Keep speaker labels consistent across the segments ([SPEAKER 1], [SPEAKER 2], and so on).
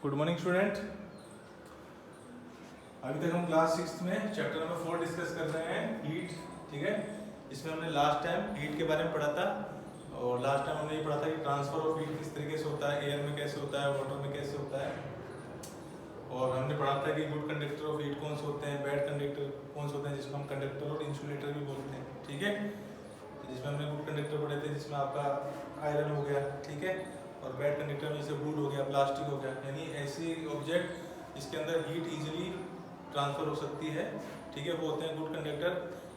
[SPEAKER 1] Good morning student. अभी तक हम क्लास 6 में चैप्टर नंबर 4 डिस्कस कर रहे हैं, हीट। ठीक है, इसमें हमने लास्ट टाइम हीट के बारे में पढ़ा था और लास्ट टाइम हमने ये पढ़ा था कि ट्रांसफर ऑफ हीट किस तरीके से होता है, एयर में कैसे होता है, वाटर में कैसे होता है। और हमने पढ़ा था कि गुड कंडक्टर ऑफ हीट कौन से होते हैं, बैड कंडक्टर कौन से होते हैं, जिसको हम कंडक्टर और इंसुलेटर भी बोलते हैं। ठीक है, जिसमें हमने गुड कंडक्टर पढ़े थे जिसमें आपका आयरन हो गया, ठीक है, और बैड कंडक्टर में जैसे वुड हो गया, प्लास्टिक हो गया, यानी ऐसी ऑब्जेक्ट जिसके अंदर हीट इजीली ट्रांसफर हो सकती है। ठीक है, वो होते हैं गुड कंडक्टर।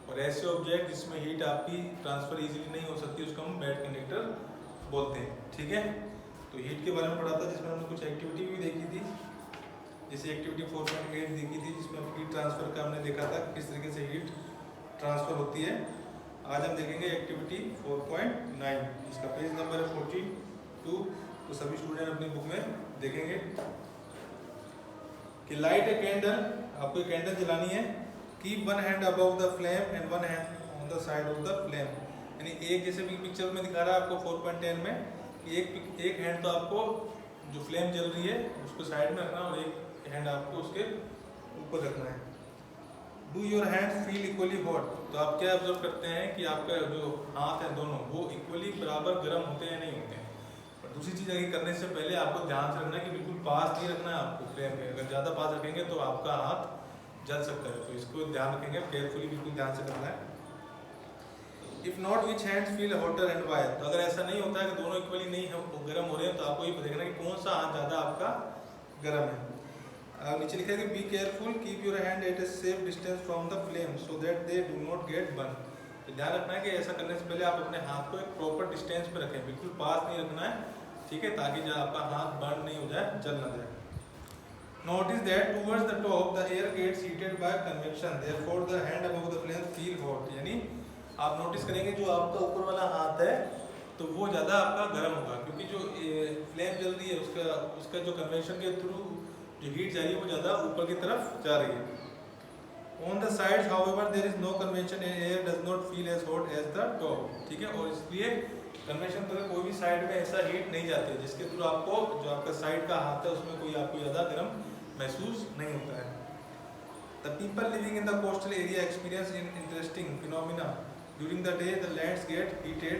[SPEAKER 1] और ऐसे ऑब्जेक्ट जिसमें हीट आपकी ट्रांसफर इजीली नहीं हो सकती उसको हम बैड कंडक्टर बोलते हैं। ठीक है, तो हीट के बारे में पढ़ा था जिसमें हमने कुछ एक्टिविटी भी देखी थी, जैसे एक्टिविटी 4.8 देखी थी जिसमें हीट ट्रांसफर का हमने देखा था किस तरीके से हीट ट्रांसफर होती है। आज हम देखेंगे एक्टिविटी 4.9, इसका पेज नंबर है 42। तो सभी स्टूडेंट अपनी बुक में देखेंगे कि लाइट ए कैंडल, आपको एक कैंडल जलानी है। Keep one hand above the flame and one hand on the side of the flame, यानी एक जैसे भी पिक्चर में दिखा रहा है आपको 4.10 में कि एक हैंड तो आपको जो फ्लेम जल रही है उसको साइड में रखना और एक हैंड आपको उसके ऊपर रखना है। Do your hand feel equally hot, तो आप क्या ऑब्जर्व करते हैं कि आपका जो हाथ है दोनों वो इक्वली बराबर गर्म होते हैं या नहीं होते हैं। और दूसरी चीज़ आगे करने से पहले आपको ध्यान से रखना है कि बिल्कुल पास नहीं रखना है आपको फ्लेम पे, अगर ज़्यादा पास रखेंगे तो आपका हाथ जल सकता है, तो इसको ध्यान रखेंगे, केयरफुली बिल्कुल ध्यान से करना है। If not which hands feel hotter and why, तो अगर ऐसा नहीं होता है कि दोनों इक्वली नहीं गर्म हो रहे हैं तो आपको ये देखना कि कौन सा हाथ ज़्यादा आपका गर्म है। नीचे लिखा है कि be careful, keep your hand eight a safe distance from the flame so that they do not gate burn. तो ध्यान रखना है कि ऐसा करने से पहले आप अपने हाथ को एक प्रॉपर डिस्टेंस पे रखें, बिल्कुल पास नहीं रखना है। ठीक है, ताकि जब आपका हाथ बर्न नहीं हो जाए, जल ना जाए। Notice that towards the top the air gets heated by convection, therefore the hand above the flame feel hot, यानी आप नोटिस करेंगे जो आपका ऊपर वाला हाथ है तो वो ज़्यादा आपका गर्म होगा, क्योंकि जो फ्लेम जल रही है उसका जो कन्वेक्शन के थ्रू जो हीट जा रही है वो ज़्यादा ऊपर की तरफ जा रही है। On the sides however there is no convection and air does not feel as hot as the top. ठीक है, और इसलिए कन्वेक्शन पर कोई भी साइड में ऐसा हीट नहीं जाती है जिसके थ्रू आपको जो आपका साइड का हाथ है उसमें कोई आपको ज़्यादा गर्म महसूस नहीं होता है। The people living in the coastal area experience in interesting phenomena during the day, the lands gate heated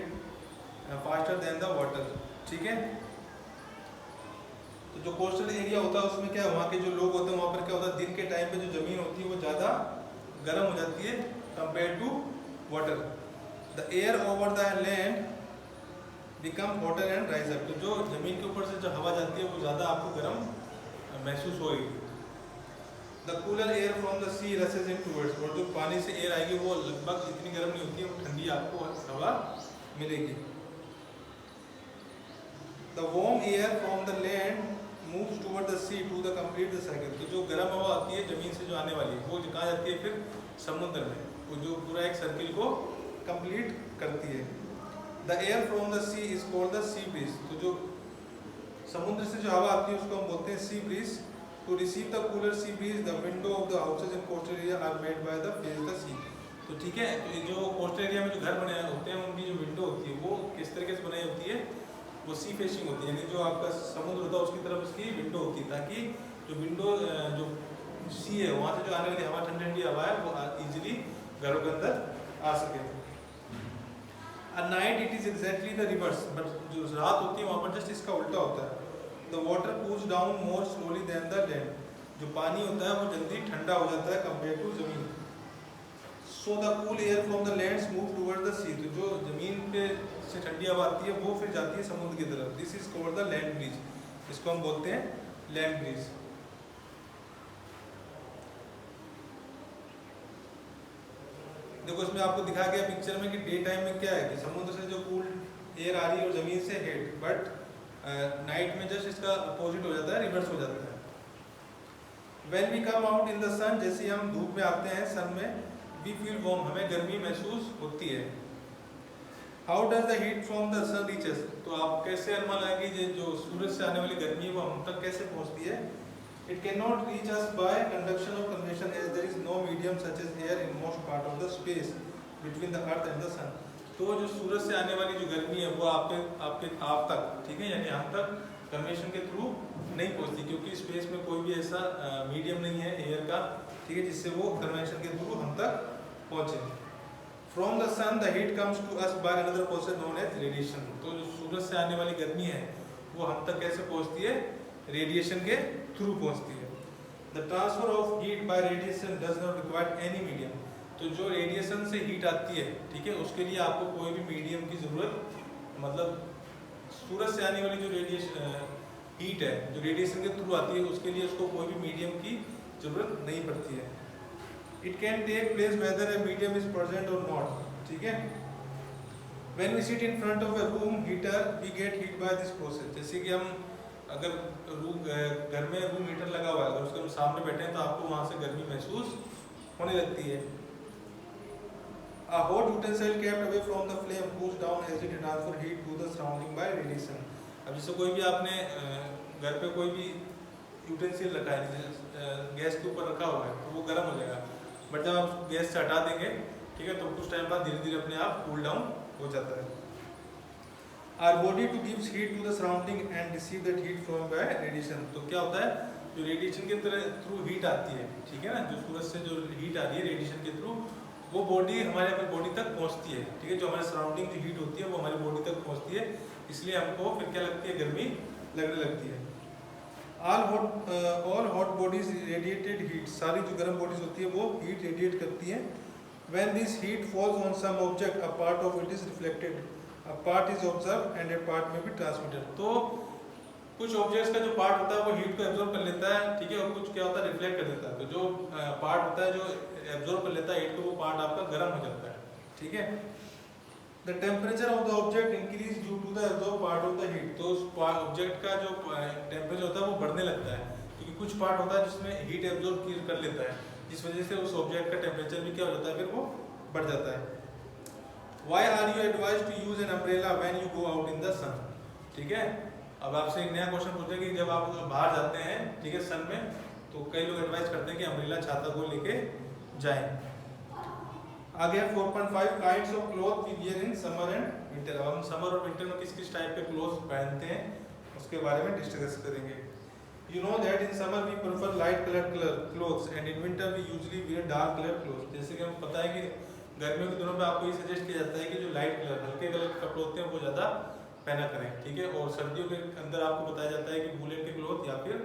[SPEAKER 1] faster than the water. ठीक है, तो जो कोस्टल एरिया होता है उसमें क्या है, वहाँ के जो लोग होते हैं वहाँ पर क्या होता है, दिन के टाइम पे जो ज़मीन होती है वो ज़्यादा गर्म हो जाती है compare to water. The air over the land become hotter and rises, तो जो ज़मीन के ऊपर से जो हवा जाती है वो ज़्यादा आपको गर्म महसूस होगी। The cooler air from the sea rushes in towards, और जो पानी से एयर आएगी वो लगभग इतनी गर्म नहीं होती है, वो ठंडी आपको हवा मिलेगी। The warm air from the land moves toward the sea to the complete the circle, तो जो गर्म हवा आती है ज़मीन से जो आने वाली वो कहाँ जाती है, फिर समुद्र में, वो जो पूरा एक सर्किल को कंप्लीट करती है। The air from the sea is called the sea breeze, तो जो समुद्र से जो हवा आती है उसको हम बोलते हैं sea breeze. To receive the cooler sea breeze the window of the houses in coastal area are made by the face the sea, तो ठीक है, जो कोस्टल एरिया में जो घर बने होते हैं उनकी जो विंडो होती है वो किस तरीके से बनाई होती है, वो सी फेसिंग होती है, यानी जो आपका समुद्र होता है उसकी तरफ उसकी विंडो होती है, ताकि जो विंडो जो सी है वहाँ से जो आने वाली हवा ठंडी ठंडी हवा है वो इजीली घरों के अंदर आ सके। At night it is exactly the reverse, but जो रात होती है वहाँ पर जस्ट इसका उल्टा होता है। The water cools down more slowly than the land, जो पानी होता है वो जल्दी ठंडा हो जाता है कंपेयर टू जमीन। So the cool air from the lands move towards the sea, तो जो जमीन पे से ठंडी हवा आती है वो फिर जाती है समुद्र की तरफ। This is called the land breeze, इसको हम बोलते हैं land breeze। देखो इसमें आपको दिखा गया पिक्चर में कि डे टाइम में क्या है कि समुद्र से जो कूल एयर आ रही है और ज़मीन से हीट, बट नाइट में जस्ट इसका अपोजिट हो जाता है, रिवर्स हो जाता है। When we come out in the sun, जैसे हम धूप में आते हैं सन में, वी फील वार्म, हमें गर्मी महसूस होती है। How does the heat from the sun reaches, तो आप कैसे अनुमान लगाएंगे जो सूरज से आने वाली गर्मी है वो हम तक कैसे पहुँचती है। It cannot reach us by conduction or convection as there is no medium such as air in most part of the space between the earth and the sun, तो जो सूरज से आने वाली जो गर्मी है वो आप तक, ठीक है, यानी हम तक कन्वेक्शन के थ्रू नहीं पहुंचती, क्योंकि स्पेस में कोई भी ऐसा मीडियम नहीं है एयर का, ठीक है, जिससे वो कन्वेक्शन के थ्रू हम तक पहुंचे। From the sun the heat comes to us by another process known as radiation. तो जो सूरज से आने वाली गर्मी है वो हम तक कैसे पहुंचती है? रेडिएशन के थ्रू पहुंचती है। The transfer of heat bye radiation does not require any medium. तो जो रेडिएशन से हीट आती है, ठीक है, उसके लिए आपको कोई भी मीडियम की जरूरत, मतलब सूरज से आने वाली जो रेडिएशन हीट है जो रेडिएशन के थ्रू आती है, उसके लिए उसको कोई भी मीडियम की जरूरत नहीं पड़ती है। It can take place whether a medium is present और नॉट, ठीक है। When we sit in front of a room heater we get heat by this process. जैसे कि हम अगर घर में रूम हीटर लगा हुआ है, अगर उसके हम सामने बैठे हैं तो आपको वहां से गर्मी महसूस होने लगती है। A hot utensil kept away from the flame cools down as it transfers heat to the surrounding by radiation। अब जैसे कोई भी आपने घर पे कोई भी यूटेंसिल रखा है, गैस के ऊपर रखा हुआ है, तो वो गर्म हो जाएगा, बट जब आप गैस से हटा देंगे, ठीक है, तो कुछ टाइम बाद धीरे धीरे अपने आप कूल डाउन हो जाता है। Our body to gives heat to the surrounding and receive that heat from by radiation। तो क्या होता है, जो रेडिएशन के थ्रू हीट आती है, ठीक है ना, जो सूरज से जो हीट आ रही है रेडिएशन के थ्रू, वो बॉडी हमारे अपनी बॉडी तक पहुंचती है, ठीक है, जो हमारे सराउंडिंग जो हीट होती है वो हमारी बॉडी तक पहुंचती है, इसलिए हमको फिर क्या लगती है, गर्मी लगने लगती है। All hot bodies radiated heat. सारी जो गर्म बॉडीज होती है वो हीट रेडिएट करती हैं। When this heat falls on some object a part of it is reflected, a part is absorbed and a part may be transmitted. तो कुछ ऑब्जेक्ट्स का जो पार्ट होता है वो हीट को एब्जॉर्ब कर लेता है, ठीक है, और कुछ क्या होता है, रिफ्लेक्ट कर देता है। तो जो पार्ट होता है जो एब्जॉर्ब कर लेता है हीट को, वो पार्ट आपका गर्म हो जाता है, ठीक है। The temperature of the object increase due to the absorb part of the heat. तो उस ऑब्जेक्ट का जो टेम्परेचर होता है वो बढ़ने लगता है, क्योंकि कुछ पार्ट होता है जिसमें हीट एब्जॉर्ब कर लेता है, जिस वजह से उस ऑब्जेक्ट का टेम्परेचर भी क्या हो जाता है, फिर वो बढ़ जाता है। Why are you advised to use an umbrella when you go out in the sun? ठीक है, अब आपसे एक नया क्वेश्चन पूछे कि जब आप बाहर जाते हैं, ठीक है, सन में, तो कई लोग एडवाइस करते हैं कि अम्ब्रेला, छाता को लेके जाएं। आगे 4.5 kinds of cloth we wear in summer and winter. अब हम समर और विंटर में किस किस टाइप के क्लॉथ पहनते हैं उसके बारे में डिस्कस करेंगे। You know that in summer we prefer light coloured clothes and in winter we usually wear dark coloured clothes. जैसे कि हमें पता है कि गर्मियों के दिनों में आपको ये सजेस्ट किया जाता है कि जो लाइट कलर, हल्के कलर के कपड़े होते हैं वो ज़्यादा पहना करें, ठीक है, और सर्दियों के अंदर आपको बताया जाता है कि वूलन के क्लॉथ या फिर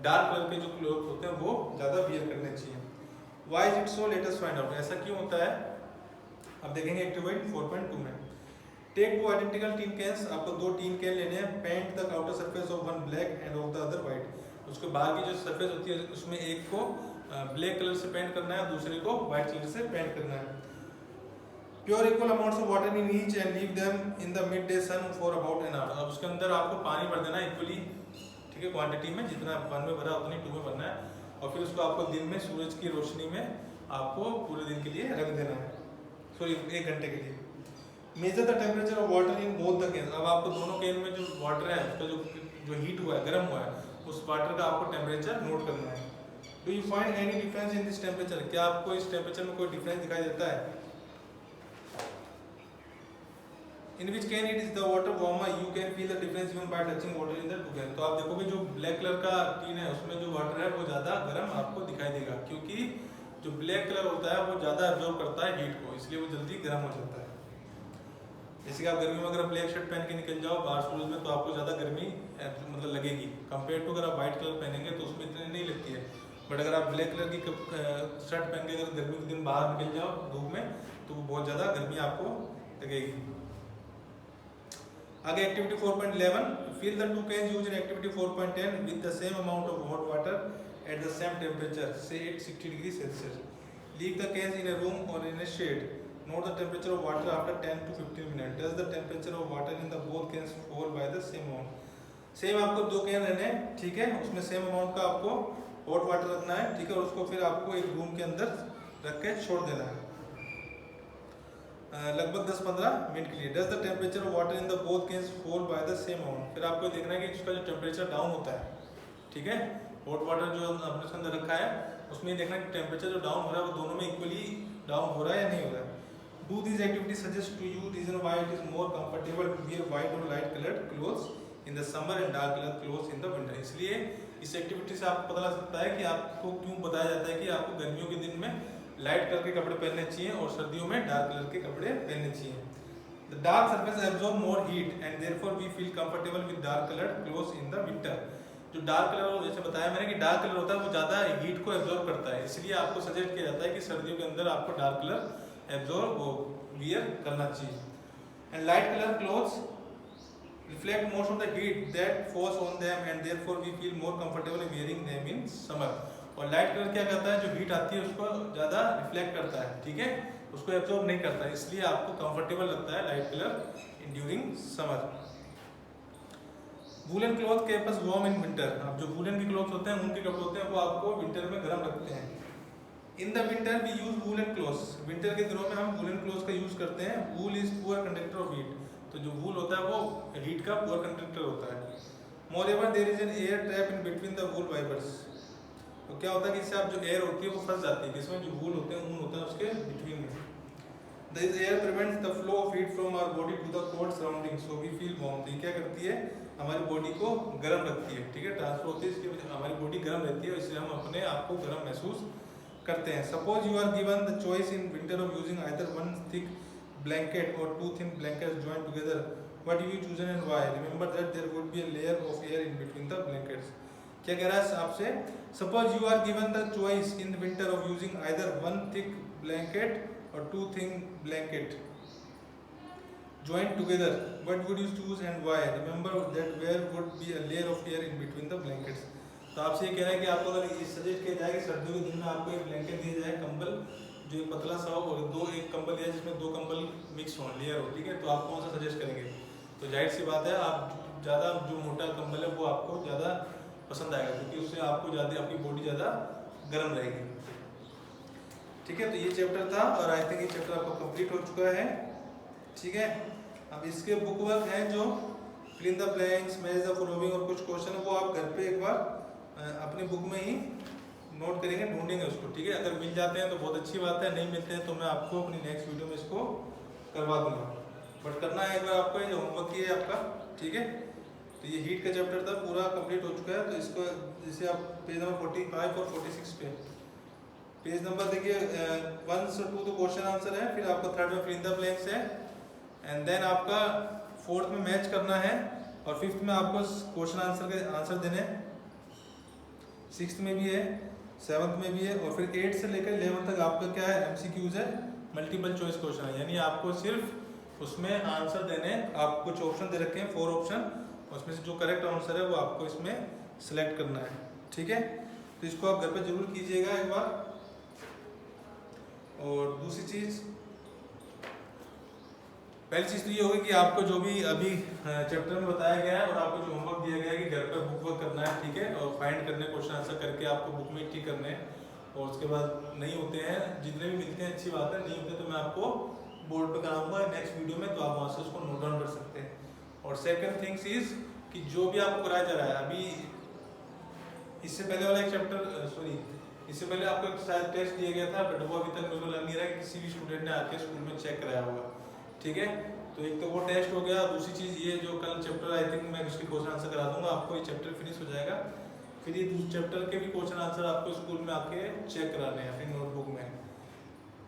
[SPEAKER 1] डार्क कलर के जो क्लॉथ होते हैं वो ज़्यादा वियर करने चाहिए। Why is it so, let us find out. ऐसा क्यों होता है, अब देखेंगे एक्टिविटी 4.2 में। Take 2 identical tin cans. आपको 2 टीन कैन लेने हैं। Paint the outer surface of one black and of the other white. उसके बाहर की जो सरफेस होती है उसमें एक को ब्लैक कलर से पेंट करना है, दूसरे को व्हाइट कलर से पेंट करना है। Pour equal amounts of water in each and leave them in the mid day sun for about an hour. अब उसके अंदर आपको पानी भर देना है इक्वली, ठीक है, क्वांटिटी में, जितना 1 में भरा उतनी 2 में भरना है, और फिर उसको आपको दिन में सूरज की रोशनी में आपको पूरे दिन के लिए रख देना है, सॉरी 1 घंटे के लिए। Measure the temperature of water in both the can. अब आपको दोनों कैन में जो वाटर है उसका जो हीट हुआ है, गर्म हुआ है, उस वाटर का आपको टेम्परेचर नोट करना है। Do you find any difference in this temperature? क्या आपको इस टेम्परेचर में कोई डिफरेंस दिखाई देता है? In which can it is the water warmer, you can feel the difference even by touching water in the two can। तो आप देखोगे जो ब्लैक कलर का टीन है उसमें जो वाटर है वो ज़्यादा गर्म आपको दिखाई देगा, क्योंकि जो ब्लैक कलर होता है वो ज़्यादा एब्जॉर्ब करता है हीट को, इसलिए वो जल्दी गर्म हो जाता है। जैसे कि आप गर्मी में अगर ब्लैक शर्ट पहन के निकल जाओ बाहर सूरज में, तो आपको ज़्यादा गर्मी मतलब लगेगी, कंपेयर टू अगर आप व्हाइट कलर पहनेंगे तो उसमें इतनी नहीं लगती है। बट अगर आप ब्लैक कलर की शर्ट पहन के अगर गर्मी के दिन बाहर निकल जाओ धूप में, तो वो बहुत ज़्यादा गर्मी आपको लगेगी। आगे activity 4.11। Fill the 2 cans used in activity 4.10 with the same amount of hot water at the same temperature, say at 60 degrees Celsius. Leave the cans in a room or in a shade. Note the temperature of water after 10 to 15 minutes. Does the temperature of water in the both cans fall by the same amount? Same आपको 2 can लेने हैं, ठीक है, उसमें same amount का आपको hot water रखना है, ठीक है, और उसको फिर आपको एक रूम के अंदर रख के छोड़ देना है लगभग 10-15 मिनट के लिए। Does the temperature of water in the both cans fall by the same amount. फिर आपको देखना है कि उसका जो टेम्परेचर डाउन होता है, ठीक है, हॉट वाटर जो आपने उसके अंदर रखा है उसमें देखना है कि टेम्परेचर जो डाउन हो रहा है वो दोनों में इक्वली डाउन हो रहा है या नहीं हो रहा है। Do this activity suggest to you reason why it is more comfortable to wear white or light coloured clothes in the summer and dark colour clothes in the winter. इसलिए इस एक्टिविटी से आपको पता लग सकता है कि आपको क्यों बताया जाता है कि आपको गर्मियों के दिन में लाइट कलर के कपड़े पहनने चाहिए और सर्दियों में डार्क कलर के कपड़े पहनने चाहिए। The dark surface absorb more heat and therefore we feel comfortable with dark coloured clothes in the winter. जो डार्क कलर, जैसे बताया मैंने कि डार्क कलर होता है वो ज़्यादा हीट को एब्जॉर्ब करता है, इसलिए आपको सजेस्ट किया जाता है कि सर्दियों के अंदर आपको डार्क कलर एब्जॉर्ब वियर करना चाहिए। And light colour clothes reflect most of the heat that falls on them and therefore we feel more comfortable wearing them in summer। और लाइट कलर क्या करता है, जो हीट आती है उसको ज़्यादा रिफ्लेक्ट करता है, ठीक है, उसको एब्जॉर्ब नहीं करता है, इसलिए आपको कंफर्टेबल लगता है light colour during summer. Woollen cloth keep us warm in winter। अब जो वूलन के क्लॉथ होते हैं, ऊन के कपड़े होते हैं, वो आपको विंटर में गर्म रखते हैं। In the winter we use woollen clothes. Winter के दिनों में हम वूलन क्लॉथ्स का यूज करते हैं। वूल is poor conductor of heat. तो जो वूल होता है वो हीट का पुअर कंडक्टर होता है। Moreover there is an air trap in between the wool fibres. तो क्या होता है कि इससे आप जो एयर होती है वो फंस जाती है, जिसमें जो वूल होते हैं, ऊन होता है, उसके बिटवीन में। This air prevents the flow of heat from our body to the cold surrounding so we feel warm. तो ये क्या करती है, हमारी बॉडी को गर्म रखती है, ठीक है, ट्रांसफर होती है, इसकी वजह हमारी बॉडी गर्म रहती है, इसलिए हम अपने आप को गर्म महसूस करते हैं। Suppose you are given the choice in winter of using either one thick blanket or two thin blankets joined together, what do you choose and why? Remember that there would be a layer of air in between the blankets। क्या कह रहा है आपसे, suppose you are given the choice in winter of using either one thick blanket or two thin blanket joined together, what would you choose and why? Remember that there would be a layer of air in between the blankets। तो आपसे ये कह रहा है कि आपको अगर ये सजेस्ट किया जाए कि सर्दियों के दिन में आपको एक ब्लैंकेट दिया जाए, कंबल जो पतला सा हो, और एक कंबल दिया जिसमें दो कंबल मिक्स हो, लेयर हो, ठीक है, तो आप कौन सा सजेस्ट करेंगे? तो जाहिर सी बात है आप ज़्यादा जो मोटा कंबल है वो आपको ज़्यादा पसंद आएगा, क्योंकि उससे आपको ज़्यादा आपकी बॉडी ज़्यादा गर्म रहेगी, ठीक है। तो ये चैप्टर था और आई थिंक ये चैप्टर आपको कंप्लीट हो चुका है, ठीक है। अब इसके बुक वर्क है जो fill in the blanks, match the following और कुछ क्वेश्चन है, वो आप घर पे एक बार अपनी बुक में ही नोट करेंगे, ढूंढेंगे उसको, ठीक है। अगर मिल जाते हैं तो बहुत अच्छी बात है, नहीं मिलते हैं तो मैं आपको अपनी नेक्स्ट वीडियो में इसको करवा दूंगा, बट करना है एक बार आपको, ये जो होमवर्क ही है आपका, ठीक है। तो ये हीट का चैप्टर था, पूरा कंप्लीट हो चुका है। तो इसको जैसे आप पेज नंबर 45 और 46 पे, पेज नंबर देखिए 1 से 2 तो क्वेश्चन आंसर है, फिर आपको थर्ड में फिल इन द ब्लैंक्स है, एंड देन आपका फोर्थ में मैच करना है, और फिफ्थ में आपको क्वेश्चन आंसर के आंसर देने हैं, सिक्स्थ में भी है, सेवन्थ में भी है, और फिर 8 से लेकर 11 तक आपका क्या है, MCQs है, मल्टीपल चॉइस क्वेश्चन है, यानी आपको सिर्फ उसमें आंसर देने, आप कुछ ऑप्शन दे रखे हैं 4 ऑप्शन, उसमें से जो करेक्ट आंसर है वो आपको इसमें सेलेक्ट करना है, ठीक है। तो इसको आप घर पे जरूर कीजिएगा एक बार। और दूसरी चीज़, पहली चीज़ तो ये होगी कि आपको जो भी अभी चैप्टर में बताया गया है और आपको जो होमवर्क दिया गया है कि घर पर बुक वर्क करना है, ठीक है, और फाइंड करने, क्वेश्चन आंसर करके आपको बुक में ठीक करने हैं, और उसके बाद नहीं होते हैं, जितने भी मिलते हैं अच्छी बात है, नहीं होते तो मैं आपको बोर्ड पे कराऊंगा नेक्स्ट वीडियो में, तो आप वहाँ से उसको नोट डाउन कर सकते हैं। और सेकेंड थिंग्स इज कि जो भी आपको कराया जा रहा है अभी, इससे पहले वाला एक चैप्टर, इससे पहले आपको एक शायद टेस्ट दिया गया था, बट वो अभी तक मेरे को लग नहीं रहा है कि किसी भी स्टूडेंट ने आके स्कूल में चेक कराया होगा, ठीक है। तो एक तो वो टेस्ट हो गया, दूसरी चीज़ ये जो कल चैप्टर आई थिंक मैं उसके क्वेश्चन आंसर करा दूंगा आपको, ये चैप्टर फिनिश हो जाएगा, फिर ये दूसरे चैप्टर के भी क्वेश्चन आंसर आपको स्कूल में आके चेक कराने हैं अपनी नोटबुक में।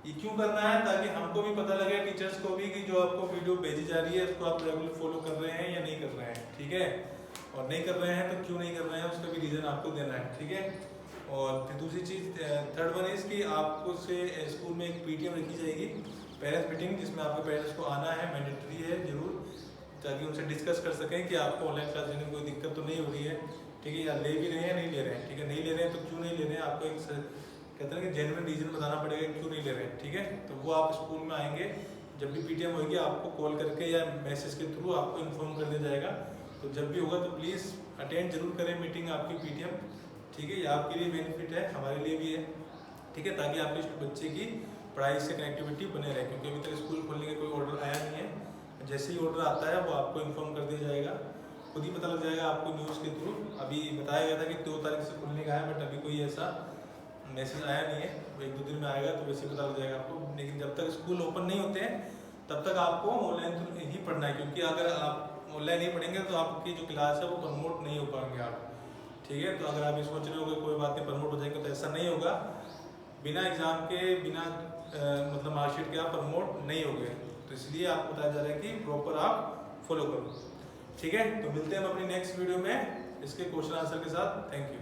[SPEAKER 1] ये क्यों करना है, ताकि हमको भी पता लगे, टीचर्स को भी, कि जो आपको वीडियो भेजी जा रही है उसको आप रेगुलर फॉलो कर रहे हैं या नहीं कर रहे हैं, ठीक है, और नहीं कर रहे हैं तो क्यों नहीं कर रहे हैं उसका भी रीज़न आपको देना है, ठीक है। और फिर दूसरी चीज़, थर्ड वन इज़ कि आपको से स्कूल में एक PTM रखी जाएगी, पेरेंट्स मीटिंग, जिसमें आपके पेरेंट्स को आना है, मैंडेटरी है जरूर, ताकि उनसे डिस्कस कर सकें कि आपको ऑनलाइन क्लास लेने में कोई दिक्कत तो नहीं हो रही है, ठीक है, या ले भी रहे हैं नहीं ले रहे हैं, ठीक है, नहीं ले रहे हैं तो क्यों नहीं ले रहे हैं, आपको एक कहते हैं कि जेन्युइन रीज़न बताना पड़ेगा क्यों नहीं ले रहे हैं, ठीक है। तो वो आप स्कूल में आएंगे, जब भी PTM होगी आपको कॉल करके या मैसेज के थ्रू आपको इन्फॉर्म कर दिया जाएगा, तो जब भी होगा तो प्लीज़ अटेंड जरूर करें मीटिंग आपकी PTM, ठीक है, ये आपके लिए बेनिफिट है, हमारे लिए भी है, ठीक है, ताकि आपके बच्चे की पढ़ाई से कनेक्टिविटी बने रहे, क्योंकि अभी तक स्कूल खोलने का कोई ऑर्डर आया नहीं है, जैसे ही ऑर्डर आता है वो आपको इन्फॉर्म कर दिया जाएगा, खुद ही पता लग जाएगा आपको न्यूज़ के थ्रू। अभी बताया गया था कि 2 तारीख से खुलने का है, बट अभी कोई ऐसा मैसेज आया नहीं है, वो 1-2 दिन में आएगा तो वैसे पता लग जाएगा आपको। लेकिन जब तक स्कूल ओपन नहीं होते हैं तब तक आपको ऑनलाइन ही पढ़ना है, क्योंकि अगर आप ऑनलाइन नहीं पढ़ेंगे तो आपकी जो क्लास है वो प्रमोट नहीं हो पाएंगे आप। ठीक है, तो अगर आप ये सोच रहे हो कि कोई बात नहीं प्रमोट हो जाएंगे, तो ऐसा नहीं होगा। बिना एग्ज़ाम के, बिना मतलब मार्कशीट के आप प्रमोट नहीं हो गए। तो इसलिए आपको बताया जा रहा है कि प्रॉपर आप फॉलो करो। ठीक है, तो मिलते हैं हम अपनी नेक्स्ट वीडियो में इसके क्वेश्चन आंसर के साथ। Thank you.